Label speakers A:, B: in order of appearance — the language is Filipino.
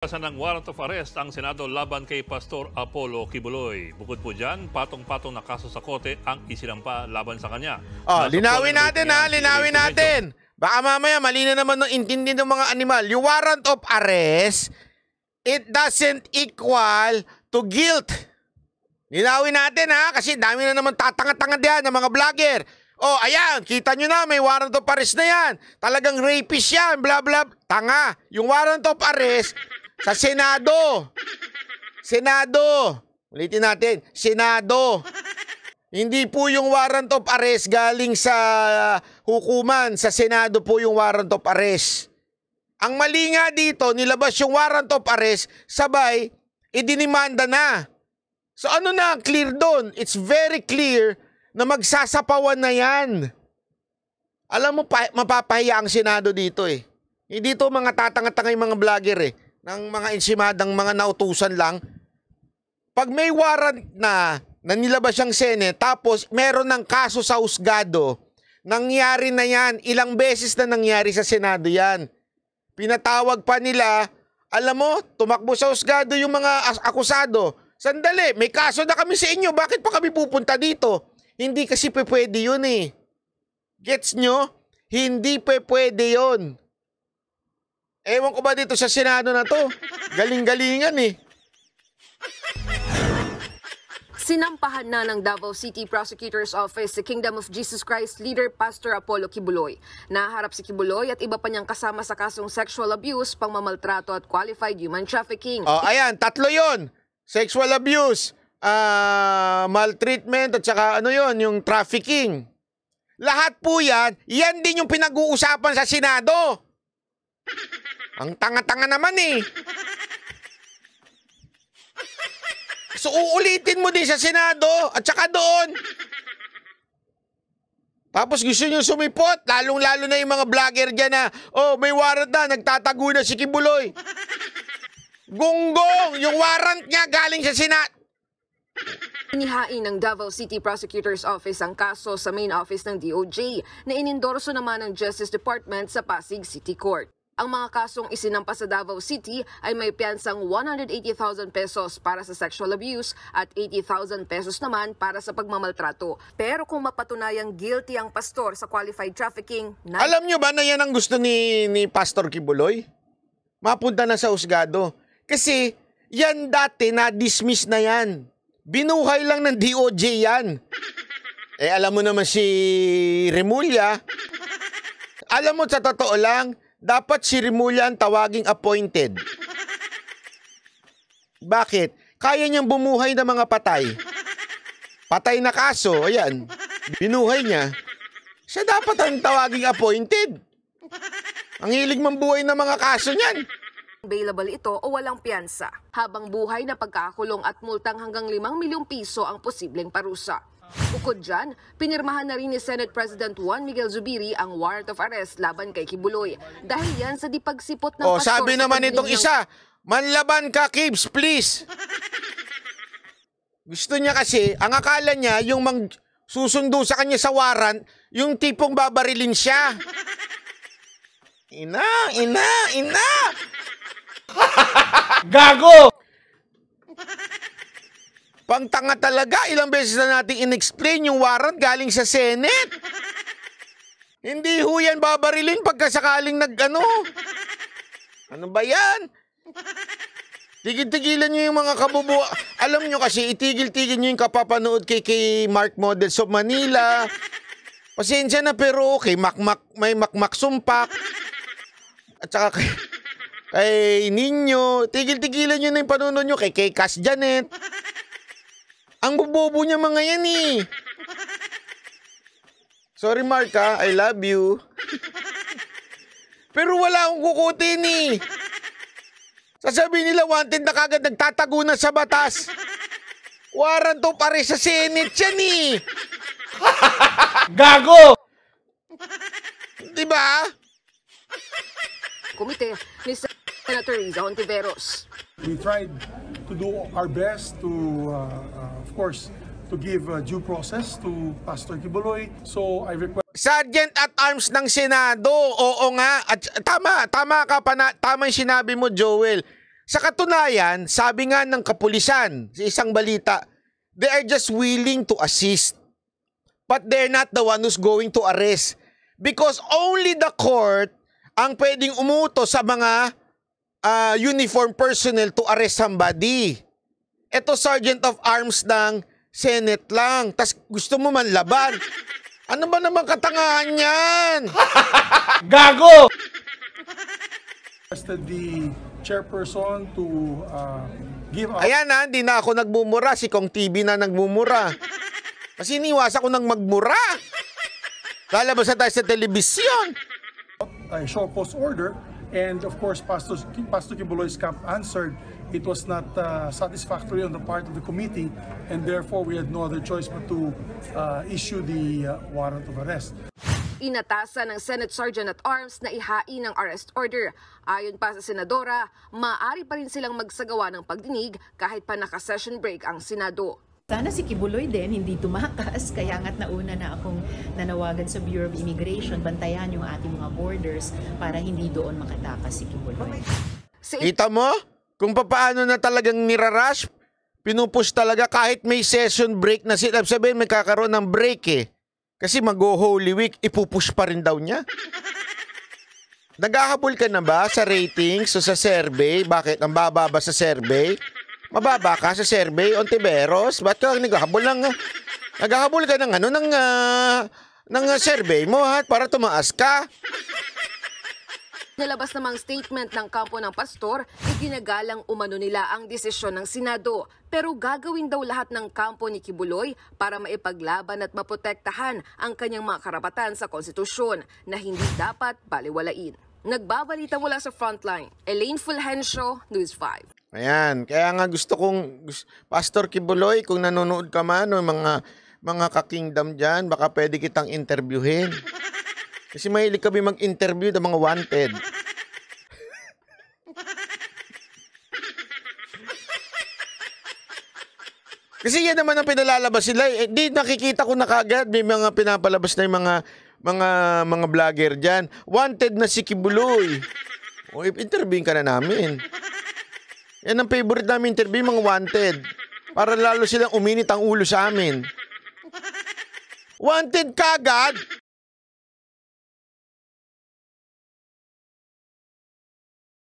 A: Ng warrant of arrest ang Senado laban kay Pastor Apollo Kibuloy. Bukod po dyan, patong-patong na kaso sa korte ang isinampa laban sa kanya.
B: Linawin natin linawin natin. Baka mamaya mali na naman ng intindi ng mga animal. Yung warrant of arrest, it doesn't equal to guilt. Linawin natin kasi dami na naman tatanga-tanga diyan ng mga vlogger. Oh, ayan, kita nyo na, may warrant of arrest na yan. Talagang rapist yan, bla bla. Tanga, yung warrant of arrest sa Senado. Senado. Ulitin natin, Senado. Hindi po yung warrant of arrest galing sa hukuman. Sa Senado po yung warrant of arrest. Ang mali nga dito, nilabas yung warrant of arrest, sabay, idinimanda na. So ano na, clear doon. It's very clear na magsasapawan na yan. Alam mo, mapapahiya ang Senado dito eh. Hindi to mga tatanga-tanga yung mga vlogger eh. Ng mga insimadang mga nautusan lang. Pag may warrant na nilabas yung Senate, tapos meron ng kaso sa husgado, nangyari na yan. Ilang beses na nangyari sa Senado yan. Pinatawag pa nila, alam mo, tumakbo sa husgado yung mga akusado. Sandali, may kaso na kami sa inyo, bakit pa kami pupunta dito? Hindi kasi pwede yun eh. Gets nyo? Hindi pwede yun. Ewan ko ba dito sa Senado na to? Galing-galingan eh.
C: Sinampahan na ng Davao City Prosecutor's Office si Kingdom of Jesus Christ leader Pastor Apollo Kibuloy. Naharap si Kibuloy at iba pa niyang kasama sa kasong sexual abuse, pangmamaltrato at qualified human trafficking.
B: Oh, ayan, tatlo yon. Sexual abuse, maltreatment at saka yung trafficking. Lahat po yan din yung pinag-uusapan sa Senado. Ang tanga-tanga naman eh. So uulitin mo din sa Senado at saka doon. Tapos gusto nyo sumipot, lalong-lalo na yung mga vlogger dyan na, may warrant na, nagtatago na si Kibuloy. Gunggong, yung warrant niya galing sa Senado.
C: Inihain ng Davao City Prosecutor's Office ang kaso sa main office ng DOJ na inendorso naman ng Justice Department sa Pasig City Court. Ang mga kasong isinampa sa Davao City ay may piyansang 180,000 pesos para sa sexual abuse at 80,000 pesos naman para sa pagmamaltrato. Pero kung mapatunayang guilty ang pastor sa qualified trafficking...
B: Alam nyo ba na yan ang gusto ni Pastor Kibuloy? Mapunta na sa husgado. Kasi yan dati na-dismiss na yan. Binuhay lang ng DOJ yan. Alam mo naman si Remulla. Alam mo, sa totoo lang, dapat si Remulla ang tawaging appointed. Bakit? Kaya niyang bumuhay ng mga patay. Patay na kaso, ayan, binuhay niya. Siya dapat ang tawaging appointed. Ang hilig mambuhay ng mga kaso niyan.
C: Available ito o walang piyansa. Habang buhay na pagkakulong at multang hanggang 5 milyong piso ang posibleng parusa. Bukod dyan, pinirmahan na rin ni Senate President Juan Miguel Zubiri ang warrant of arrest laban kay Kibuloy. Dahil yan sa dipagsipot ng pastor.
B: Sabi naman itong isa, manlaban ka, Kibs, please. Gusto niya kasi, ang akala niya, yung susundo sa kanya sa warrant, yung tipong babarilin siya. Ina!
D: Gago!
B: Pangtanga talaga, ilang beses na natin in-explain yung warrant galing sa Senate. Hindi ho yan babarilin pagkasakaling Ano ba yan? Tigil-tigilan nyo yung mga kabubuo. Alam nyo kasi, itigil-tigil nyo yung kapapanood kay Mark Models of Manila. Pasensya na pero may Makmak Sumpak. At saka kay Ninyo, tigil-tigilan nyo na yung panonood nyo kay Cass Janet. Ang bubobo niya mga yan eh. Sorry Mark I love you. Pero wala akong kukutin eh. Sasabihin nila wanted na kagad nagtatago na sa batas. Warrant of arrest sa Senate yan eh.
D: Gago!
B: Diba?
C: Komite ni Senator Riza Hontiveros.
E: We tried to do our best to, of course, to give due process to Pastor Kibuloy. So I request
B: Sergeant at Arms ng Senado, oo nga. At tama ka pa na, tama yung sinabi mo, Joel. Sa katunayan, sabi nga ng kapulisan sa isang balita, they are just willing to assist. But they're not the one who's going to arrest. Because only the court ang pwedeng umutos sa mga uniform personnel to arrest somebody. Ito Sergeant of Arms ng Senate lang. Tas gusto mo man laban. Ano ba naman katangahan yan?
D: Gago!
E: Requested the chairperson to give out.
B: Ayan na, hindi na ako nagmumura. Si Kong TV na nagmumura. Kasi iniwas ako ng magmura. Lalabas na tayo sa telebisyon.
E: A show cause order, and of course Pastor Kibuloy's camp answered it was not satisfactory on the part of the committee, and therefore we had no other choice but to issue the warrant of arrest.
C: Inatasan ng Senate Sergeant at Arms na ihain ang arrest order. Ayon pa sa Senadora, maaari pa rin silang magsagawa ng pagdinig kahit pa naka-session break ang Senado.
F: Sana si Kibuloy din hindi tumakas, kaya nga't nauna na akong nanawagan sa Bureau of Immigration, bantayan yung ating mga borders para hindi doon makatakas si Kibuloy.
B: Kita mo? Kung paano na talagang nirarush, pinupush talaga kahit may session break na sila. Sabihin may kakaroon ng break eh. Kasi mag-Holy Week, ipupush pa rin daw niya. Naghahabol ka na ba sa ratings o sa survey? Bakit? Ang bababa sa survey? Mababa ka sa survey, Ontiveros? Ba't ka naghahabol ka ng ng survey mo ha, para tumaas ka?
C: Nalabas namang statement ng kampo ng pastor, iginagalang umano nila ang desisyon ng Senado. Pero gagawin daw lahat ng kampo ni Kibuloy para maipaglaban at maprotektahan ang kanyang mga karapatan sa konstitusyon na hindi dapat baliwalain. Nagbabalita mula sa Frontline, Elaine Fulgencio, News 5.
B: Ayan, kaya nga gusto kong, Pastor Kibuloy, kung nanonood ka man o mga ka-kingdom dyan, baka pwede kitang interviewin. Kasi mahilig kami mag-interview ng mga wanted. Kasi yan naman ang pinalalabas sila. Eh, di nakikita ko na kagad, may mga pinapalabas na yung mga vlogger dyan. Wanted na si Kibuloy. O, interviewin ka na namin. Yan ang favorite namin interview, mga wanted. Para lalo silang uminit ang ulo sa amin. Wanted kagad!